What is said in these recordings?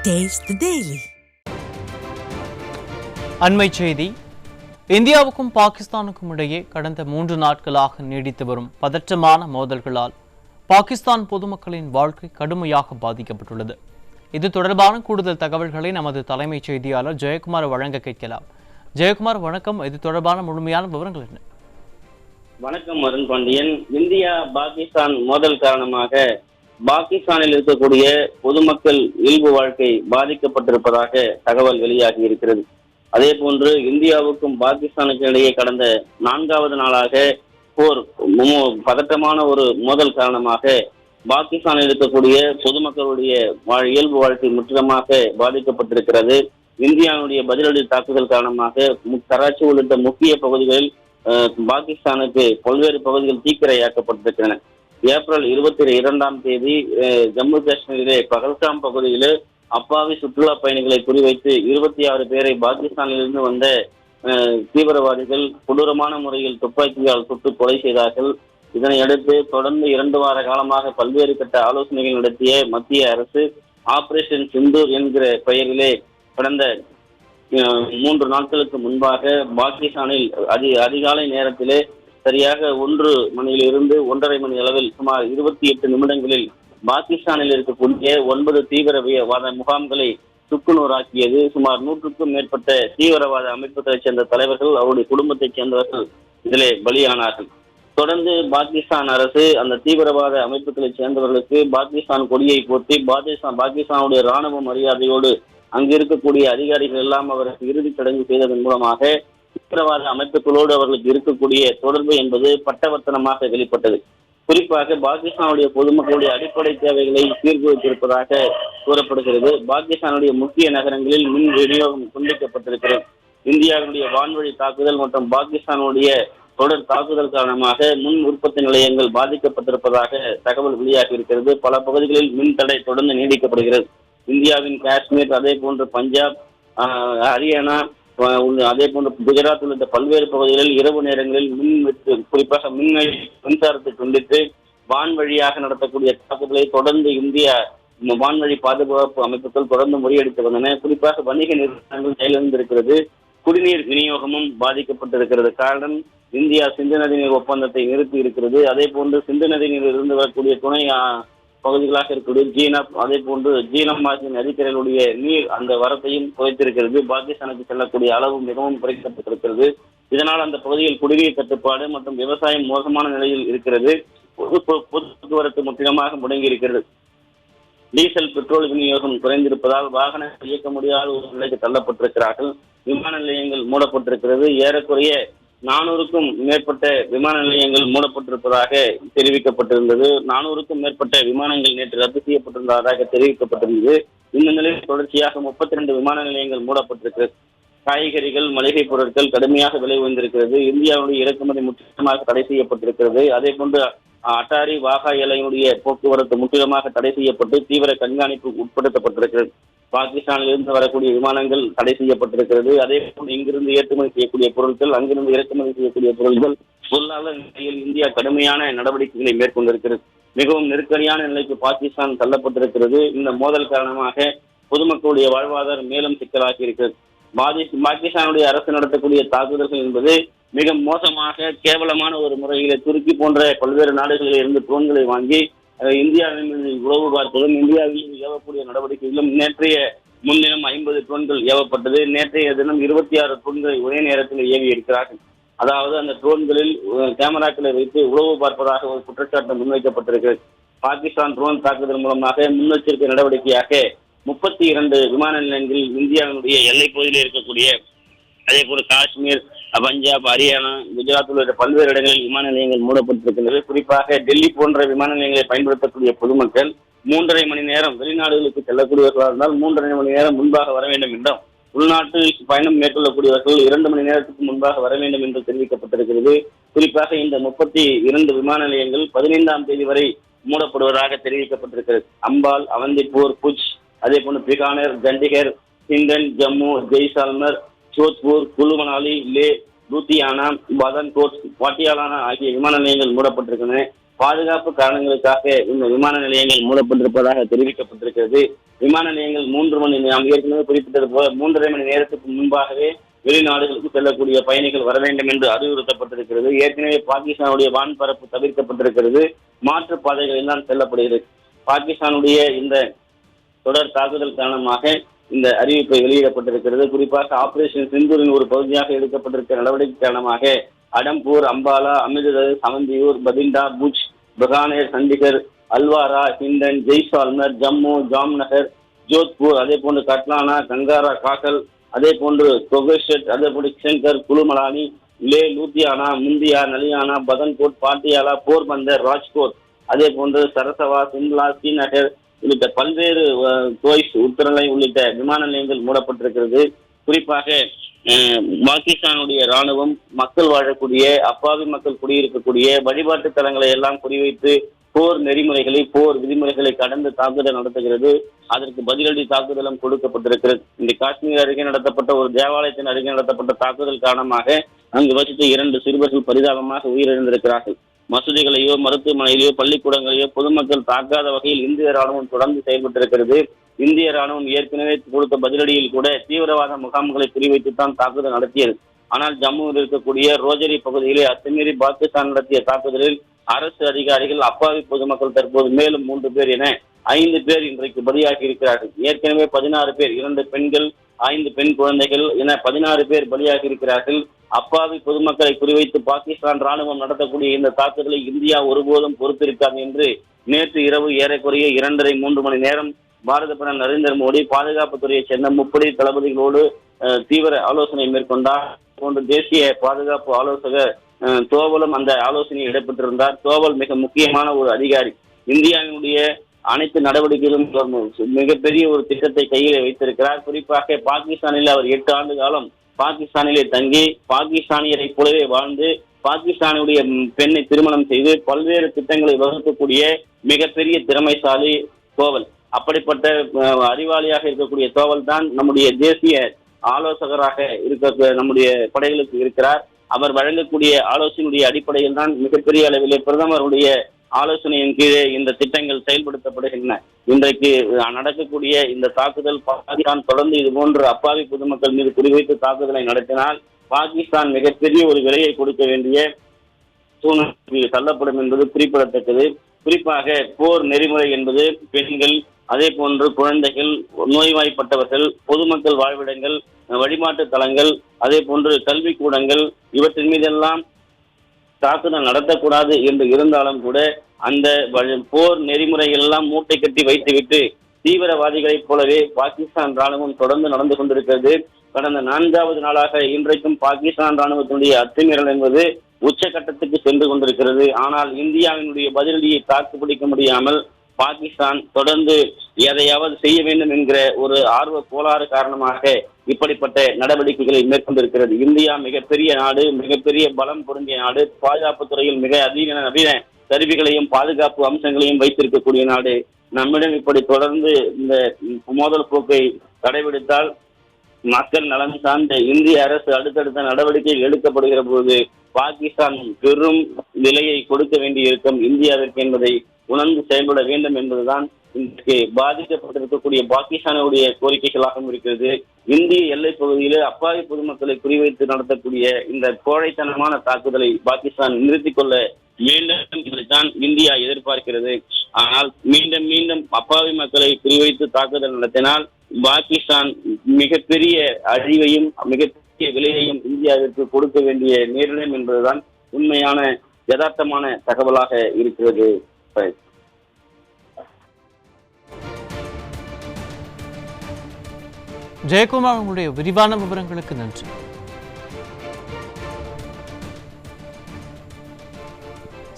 Taste the Daily. அண்மை செய்தி. இந்தியாவுக்கும் பாகிஸ்தானுக்கும் இடையே கடந்த 3 நாட்களாக நீடித்து வரும் பதற்றமான மோதல்களால் பாகிஸ்தான் பொதுமக்களின் வாழ்க்கை கடுமையாக பாதிக்கப்பட்டுள்ளது. இது தொடர்பான கூடுதல் தகவல்களை நமது தலைமைச் செய்தியாளர் ஜெயக்குமார் வழங்க கேட்கலாம். ஜெயக்குமார், வணக்கம். இது தொடர்பான முழுமையான விவரங்கள் என்ன? வணக்கம் அருண் பாண்டியன். இந்தியா பாகிஸ்தான் மோதல் காரணமாக பாகிஸ்தானில் இருக்கக்கூடிய பொதுமக்கள் இயல்பு வாழ்க்கை பாதிக்கப்பட்டிருப்பதாக தகவல் வெளியாகி இருக்கிறது. அதே போன்று இந்தியாவுக்கும் பாகிஸ்தானுக்கும் இடையே கடந்த 4வது நாளாக போர் பதட்டமான ஒரு மோதல் காரணமாக பாகிஸ்தானில் இருக்கக்கூடிய பொதுமக்களுடைய இயல்பு வாழ்க்கை முற்றிலுமாக பாதிக்கப்பட்டிருக்கிறது. இந்தியாவுடைய பதிலடி தாக்குதல் காரணமாக கராச்சி உள்ளிட்ட முக்கிய பகுதிகளில் பாகிஸ்தானுக்கு பல்வேறு பகுதிகள் தீக்கிரையாக்கப்பட்டிருக்கின்றன. ஏப்ரல் 22ஆம் தேதி ஜம்மு காஷ்மீரிலே பகல்காம் பகுதியில் அப்பாவி சுற்றுலா பயணிகளை குறிவைத்து 26 பேரை பாகிஸ்தானிலிருந்து வந்த தீவிரவாதிகள் கொடூரமான முறையில் துப்பாக்கியால் சுட்டு கொலை செய்தார்கள். இதனை அடுத்து தொடர்ந்து 2 வார காலமாக பல்வேறு கட்ட ஆலோசனைகள் நடத்திய மத்திய அரசு ஆபரேஷன் சிந்தூர் என்கிற பெயரிலே கடந்த 3 நாட்களுக்கு முன்பாக பாகிஸ்தானில் அதிகாலை நேரத்திலே சரியாக 1 மணியிலிருந்து 1:30 மணி அளவில் சுமார் 28 நிமிடங்களில் பாகிஸ்தானில் இருக்கக்கூடிய 9 தீவிரவாத முகாம்களை சுக்குநூறாக்கியது. சுமார் 100க்கும் மேற்பட்ட தீவிரவாத அமைப்புகளைச் சேர்ந்த தலைவர்கள், அவருடைய குடும்பத்தைச் சேர்ந்தவர்கள் இதிலே பலியானார்கள். தொடர்ந்து பாகிஸ்தான் அரசு அந்த தீவிரவாத அமைப்புகளைச் சேர்ந்தவர்களுக்கு பாகிஸ்தான் கொடியை போட்டி பாகிஸ்தானுடைய ராணுவ மரியாதையோடு அங்கு இருக்கக்கூடிய அதிகாரிகள் எல்லாம் அவருக்கு இறுதிச் சடங்கு செய்ததன் மூலமாக தீவிரவாத அமைப்புகளோடு அவர்களுக்கு இருக்கக்கூடிய தொடர்பு என்பது பட்டவர்த்தனமாக வெளிப்பட்டது. குறிப்பாக பாகிஸ்தானுடைய பொதுமக்களுடைய அடிப்படை தேவைகளை சீர்குலைத்திருப்பதாக கூறப்படுகிறது. பாகிஸ்தானுடைய முக்கிய நகரங்களில் மின் விநியோகம் துண்டிக்கப்பட்டிருக்கிறது. இந்தியாவுடைய வான்வழி தாக்குதல் மற்றும் பாகிஸ்தானுடைய தொடர் தாக்குதல் காரணமாக மின் உற்பத்தி நிலையங்கள் பாதிக்கப்பட்டிருப்பதாக தகவல் வெளியாகி இருக்கிறது. பல பகுதிகளில் மின் தடை தொடர்ந்து நீடிக்கப்படுகிறது. இந்தியாவின் காஷ்மீர், அதே போன்று பஞ்சாப், ஹரியானா, அதே போன்று குஜராத் உள்ளிட்ட பல்வேறு பகுதிகளில் இரவு நேரங்களில் குறிப்பாக மின்சாரத்தை துண்டித்து வான்வழியாக நடத்தக்கூடிய தாக்குதலை தொடர்ந்து இந்திய வான்வழி பாதுகாப்பு அமைப்புகள் தொடர்ந்து முறியடித்து வந்தன. குறிப்பாக வணிக நிறுவனங்கள் செயலிழந்திருக்கிறது. குடிநீர் விநியோகமும் பாதிக்கப்பட்டிருக்கிறது. காரணம், இந்தியா சிந்து நதிநீர் ஒப்பந்தத்தை நிறுத்தி இருக்கிறது. அதே போன்று சிந்து நதிநீரில் இருந்து வரக்கூடிய துணை பகுதிகளாக இருக்கக்கூடிய ஜீனப், அதே போன்று ஜீனம் ஆகிய நதிக்கரைகளுடைய நீர் அந்த வரத்தையும் குறைத்திருக்கிறது. பாகிஸ்தானுக்கு செல்லக்கூடிய அளவு மிகவும் குறைக்கப்பட்டிருக்கிறது. இதனால் அந்த பகுதியில் குடிநீர் தட்டுப்பாடு மற்றும் விவசாயம் மோசமான நிலையில் இருக்கிறது. பொது போக்குவரத்து முற்றிலுமாக முடங்கி இருக்கிறது. டீசல், பெட்ரோல் விநியோகம் குறைந்திருப்பதால் வாகனங்கள் இயக்க முடியாத ஒரு நிலைக்கு தள்ளப்பட்டிருக்கிறார்கள். விமான நிலையங்கள் மூடப்பட்டிருக்கிறது. ஏறக்குறைய 400க்கும் மேற்பட்ட விமான நிலையங்கள் மூடப்பட்டிருப்பதாக தெரிவிக்கப்பட்டிருந்தது. 400க்கும் மேற்பட்ட விமானங்கள் நேற்று ரத்து செய்யப்பட்டிருந்ததாக தெரிவிக்கப்பட்டிருந்தது. இந்த நிலையில் தொடர்ச்சியாக 32 விமான நிலையங்கள் மூடப்பட்டிருக்கிறது. காய்கறிகள், மளிகை பொருட்கள் கடுமையாக விலை உயர்ந்திருக்கிறது. இந்தியாவுடைய இறக்குமதி முற்றிலுமாக தடை செய்யப்பட்டிருக்கிறது. அதே போன்று அட்டாரி, வாகா எல்லையினுடைய போக்குவரத்து முற்றிலுமாக தடை செய்யப்பட்டு தீவிர கண்காணிப்பு உட்படுத்தப்பட்டிருக்கிறது. பாகிஸ்தானில் இருந்து வரக்கூடிய விமானங்கள் தடை செய்யப்பட்டிருக்கிறது. அதே போன்று இங்கிருந்து ஏற்றுமதி செய்யக்கூடிய பொருட்கள், அங்கிருந்து இறக்குமதி செய்யக்கூடிய பொருட்கள், பொருளாதார நிலையில் இந்தியா கடுமையான நடவடிக்கைகளை மேற்கொண்டிருக்கிறது. மிகவும் நெருக்கடியான நிலைக்கு பாகிஸ்தான் தள்ளப்பட்டிருக்கிறது. இந்த மோதல் காரணமாக பொதுமக்களுடைய வாழ்வாதாரம் மேலும் சிக்கலாகி இருக்கிறது. பாகிஸ்தானுடைய அரசு நடத்தக்கூடிய தாக்குதல்கள் என்பது மிக மோசமாக கேவலமான ஒரு முறையிலே துருக்கி போன்ற பல்வேறு நாடுகளில் இருந்து ட்ரோன்களை வாங்கி இந்தியாவின் உளவு பார்ப்பதும் இந்தியாவில் ஏவக்கூடிய நடவடிக்கைகளும் நேற்றைய முன்தினம் 50 ட்ரோன்கள் ஏவப்பட்டது. நேற்றைய தினம் 26 ட்ரோன்களை ஒரே நேரத்தில் ஏவி இருக்கிறார்கள். அதாவது அந்த ட்ரோன்களில் கேமராக்களை வைத்து உளவு பார்ப்பதாக ஒரு குற்றச்சாட்டு முன்வைக்கப்பட்டிருக்கிறது. பாகிஸ்தான் ட்ரோன் தாக்குதல் மூலமாக முன்னெச்சரிக்கை நடவடிக்கையாக 32 விமான நிலையங்களில் இந்தியாவினுடைய எல்லை பகுதியில் இருக்கக்கூடிய, அதே போல காஷ்மீர், பஞ்சாப், ஹரியானா, குஜராத் உள்ளிட்ட பல்வேறு இடங்களில் விமான நிலையங்கள் மூடப்பட்டிருக்கின்றது. குறிப்பாக டெல்லி போன்ற விமான நிலையங்களை பயன்படுத்தக்கூடிய பொதுமக்கள் 3.5 மணி நேரம் வெளிநாடுகளுக்கு செல்லக்கூடியவர்களாக இருந்தால் 3.5 மணி நேரம் முன்பாக வர வேண்டும் என்றும், உள்நாட்டு பயணம் மேற்கொள்ளக்கூடியவர்கள் 2 மணி நேரத்துக்கு முன்பாக வர வேண்டும் என்று தெரிவிக்கப்பட்டிருக்கிறது. குறிப்பாக இந்த 32 விமான நிலையங்கள் 15ஆம் தேதி வரை மூடப்படுவதாக தெரிவிக்கப்பட்டிருக்கிறது. அம்பால், அவந்திப்பூர், புஜ், அதே போன்று பிகானர், சண்டிகர், ஹிண்டன், ஜம்மு, ஜெய்சால்மர், ஜோத்பூர், குலு மணாலி, லே, லூத்தியானா, பதன்கோட், பாட்டியாலானா ஆகிய விமான நிலையங்கள் மூடப்பட்டிருக்கின்றன. பாதுகாப்பு காரணங்களுக்காக இந்த விமான நிலையங்கள் மூடப்பட்டிருப்பதாக தெரிவிக்கப்பட்டிருக்கிறது. விமான நிலையங்கள் 3 மணி நேரம், ஏற்கனவே குறிப்பிட்டது போல 3.5 மணி நேரத்துக்கு முன்பாகவே வெளிநாடுகளுக்கு செல்லக்கூடிய பயணிகள் வர வேண்டும் என்று அறிவுறுத்தப்பட்டிருக்கிறது. ஏற்கனவே பாகிஸ்தானுடைய வான்பரப்பு தவிர்க்கப்பட்டிருக்கிறது. மாற்று பாதைகள் எல்லாம் செல்லப்படுகிறது. பாகிஸ்தானுடைய இந்த தொடர் தாக்குதல் காரணமாக இந்த அறிவிப்பை வெளியிடப்பட்டிருக்கிறது. குறிப்பாக ஆபரேஷன் சிந்தூரின் ஒரு பகுதியாக எடுக்கப்பட்டிருக்கிற நடவடிக்கை காரணமாக அடம்பூர், அம்பாலா, அமிர்தசரஸ், அவந்தியூர், பதிண்டா, புஜ், பகானேர், சண்டிகர், அல்வாரா, ஹிண்டன், ஜெய்சால்மர், ஜம்மு, ஜாம்நகர், ஜோத்பூர், அதே போன்று கட்லானா, கங்காரா, காக்கல், அதே போன்று கொகேஷட், அதே போன்று கிஷன்கர், குலுமலானி, லே, லூத்தியானா, முந்தியா, நலியானா, பதன்கோட், பாட்டியாலா, போர்பந்தர், ராஜ்கோட், அதே போன்று சரசவா, சிம்லா, ஸ்ரீநகர் உள்ளிட்ட பல்வேறு உத்தரலை உள்ளிட்ட விமான நிலையங்கள் மூடப்பட்டிருக்கிறது. குறிப்பாக பாகிஸ்தானுடைய ராணுவம் மக்கள் வாழக்கூடிய, அப்பாவி மக்கள் குடியிருக்கக்கூடிய வழிபாட்டு தலங்களை எல்லாம் குறிவைத்து போர் நெறிமுறைகளை, போர் விதிமுறைகளை கடந்து தாக்குதல் நடத்துகிறது. அதற்கு பதிலடி தாக்குதலும் கொடுக்கப்பட்டிருக்கிறது. இந்த காஷ்மீர் அருகே நடத்தப்பட்ட ஒரு தேவாலயத்தின் அருகே நடத்தப்பட்ட தாக்குதல் காரணமாக அங்கு வசித்த 2 சிறுவர்கள் பரிதாபமாக உயிரிழந்திருக்கிறார்கள். மசூதிகளையோ, மருத்துவமனையிலேயோ, பள்ளிக்கூடங்களையோ பொதுமக்கள் தாக்காத வகையில் இந்திய ராணுவம் தொடர்ந்து செயல்பட்டிருக்கிறது. இந்திய ராணுவம் ஏற்கனவே கொடுத்த பதிலடியில் கூட தீவிரவாத முகாம்களை குறிவைத்துத்தான் தாக்குதல் நடத்தியது. ஆனால் ஜம்முவில் இருக்கக்கூடிய ரோஜரி பகுதியிலே அத்துமீறி பாகிஸ்தான் நடத்திய தாக்குதலில் அரசு அதிகாரிகள், அப்பாவி பொதுமக்கள் தற்போது மேலும் 3 பேர் என 5 பேர் இன்றைக்கு பலியாகி இருக்கிறார்கள். ஏற்கனவே 16 பேர், 2 பெண்கள், 5 பெண் குழந்தைகள் என 16 பேர் பலியாகி இருக்கிறார்கள். அப்பாவி பொதுமக்களை குறிவைத்து பாகிஸ்தான் ராணுவம் நடத்தக்கூடிய இந்த தாக்குதலை இந்தியா ஒருபோதும் பொறுத்திருக்காது என்று நேற்று இரவு ஏறக்குறைய 2.5-3 மணி நேரம் பாரத பிரதமர் நரேந்திர மோடி பாதுகாப்புத்துறையைச் சேர்ந்த முப்படை தளபதிகளோடு தீவிர ஆலோசனை மேற்கொண்டார். போன்ற தேசிய பாதுகாப்பு ஆலோசகர் தோவலும் அந்த ஆலோசனையில் இடம்பெற்றிருந்தார். தோவல் மிக முக்கியமான ஒரு அதிகாரி. இந்தியாவினுடைய அனைத்து நடவடிக்கைகளும் மிகப்பெரிய ஒரு திட்டத்தை கையில் வைத்திருக்கிறார். குறிப்பாக பாகிஸ்தானில் அவர் 8 ஆண்டு காலம் பாகிஸ்தானிலே தங்கி பாகிஸ்தானியரை போலவே வாழ்ந்து பாகிஸ்தானுடைய பெண்ணை திருமணம் செய்து பல்வேறு திட்டங்களை வகுக்கக்கூடிய மிகப்பெரிய திறமைசாலி தோவல். அப்படிப்பட்ட அறிவாளியாக இருக்கக்கூடிய தோவல் தான் நம்முடைய தேசிய ஆலோசகராக இருக்க நம்முடைய படைகளுக்கு இருக்கிறார். அவர் வழங்கக்கூடிய ஆலோசனையுடைய அடிப்படையில் தான் மிகப்பெரிய அளவிலே பிரதமருடைய ஆலோசனையின் கீழே இந்த திட்டங்கள் செயல்படுத்தப்படுகின்றன. இன்றைக்கு நடக்கக்கூடிய இந்த தாக்குதல் பாகிஸ்தான் தொடர்ந்து இது போன்ற அப்பாவி பொதுமக்கள் மீது குறிவைத்து தாக்குதலை நடத்தினால் பாகிஸ்தான் மிகப்பெரிய ஒரு விலையை கொடுக்க வேண்டிய சூழ்நிலைக்கு தள்ளப்படும் என்பது குறிப்பிடத்தக்கது. குறிப்பாக போர் நெறிமுறை என்பது பெண்கள், அதே போன்று குழந்தைகள், நோய்வாய்ப்பட்டவர்கள், பொதுமக்கள் வாழ்விடங்கள், வழிபாட்டு தலங்கள், அதே போன்று கல்விக்கூடங்கள் இவற்றின் மீதெல்லாம் தாக்குதல் நடத்தக்கூடாது என்று இருந்தாலும் கூட அந்த போர் நெறிமுறைகள் எல்லாம் மூட்டை கட்டி வைத்துவிட்டு தீவிரவாதிகளைப் போலவே பாகிஸ்தான் ராணுவம் தொடர்ந்து நடந்து கொண்டிருக்கிறது. கடந்த 4வது நாளாக இன்றைக்கும் பாகிஸ்தான் ராணுவத்தினுடைய அத்துமீறல் என்பது உச்சகட்டத்துக்கு சென்று கொண்டிருக்கிறது. ஆனால் இந்தியாவினுடைய பதிலடியை தாக்கு பிடிக்க முடியாமல் பாகிஸ்தான் தொடர்ந்து எதையாவது செய்ய வேண்டும் என்கிற ஒரு ஆர்வ கோளாறு காரணமாக இப்படிப்பட்ட நடவடிக்கைகளை மேற்கொண்டிருக்கிறது. இந்தியா மிகப்பெரிய நாடு, மிகப்பெரிய பலம் பொருந்திய நாடு, பாதுகாப்பு துறையில் மிக நவீன கருவிகளையும் பாதுகாப்பு அம்சங்களையும் வைத்திருக்கக்கூடிய நாடு. நம்மிடம் இப்படி தொடர்ந்து இந்த மோதல் போக்கை கடைபிடித்தால் மக்கள் நலன் சார்ந்த இந்திய அரசு அடுத்தடுத்த நடவடிக்கை எடுக்கப்படுகிற போது பாகிஸ்தான் பெரும் விலையை கொடுக்க வேண்டியிருக்கும் இந்தியாவிற்கு என்பதை உணர்ந்து செயல்பட வேண்டும் என்பதுதான் இன்றைக்கு பாதிக்கப்பட்டிருக்கக்கூடிய பாகிஸ்தானுடைய கோரிக்கைகளாகவும் இருக்கிறது. இந்திய எல்லைப் பகுதியிலே அப்பாவி பொதுமக்களை குறிவைத்து நடத்தக்கூடிய இந்த கோழைத்தனமான தாக்குதலை பாகிஸ்தான் நிறுத்திக் கொள்ள வேண்டும் என்பதைத்தான் இந்தியா எதிர்பார்க்கிறது. ஆனால் மீண்டும் மீண்டும் அப்பாவி மக்களை குறிவைத்து தாக்குதல் நடத்தினால் பாகிஸ்தான் மிகப்பெரிய அழிவையும் மிகப்பெரிய விலையையும் இந்தியாவிற்கு கொடுக்க வேண்டிய நேரிடும் என்பதுதான் உண்மையான யதார்த்தமான தகவலாக இருக்கிறது. ஜெயக்குமார், உங்களுடைய விரிவான விவரங்களுக்கு நன்றி.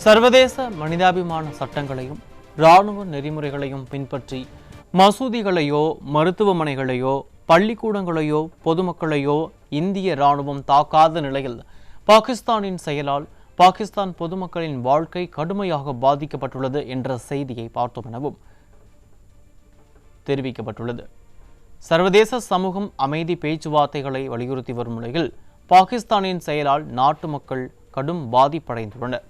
சர்வதேச மனிதாபிமான சட்டங்களையும் இராணுவ நெறிமுறைகளையும் பின்பற்றி மசூதிகளையோ, மருத்துவமனைகளையோ, பள்ளிக்கூடங்களையோ, பொதுமக்களையோ இந்திய இராணுவம் தாக்காத நிலையில் பாகிஸ்தானின் செயலால் பாகிஸ்தான் பொதுமக்களின் வாழ்க்கை கடுமையாக பாதிக்கப்பட்டுள்ளது என்ற செய்தியை பார்த்தோம் எனவும் தெரிவிக்கப்பட்டுள்ளது. சர்வதேச சமூகம் அமைதி பேச்சுவார்த்தைகளை வலியுறுத்தி வரும் நிலையில் பாகிஸ்தானின் செயலால் நாட்டு மக்கள் கடும் பாதிப்படைந்துள்ளனர்.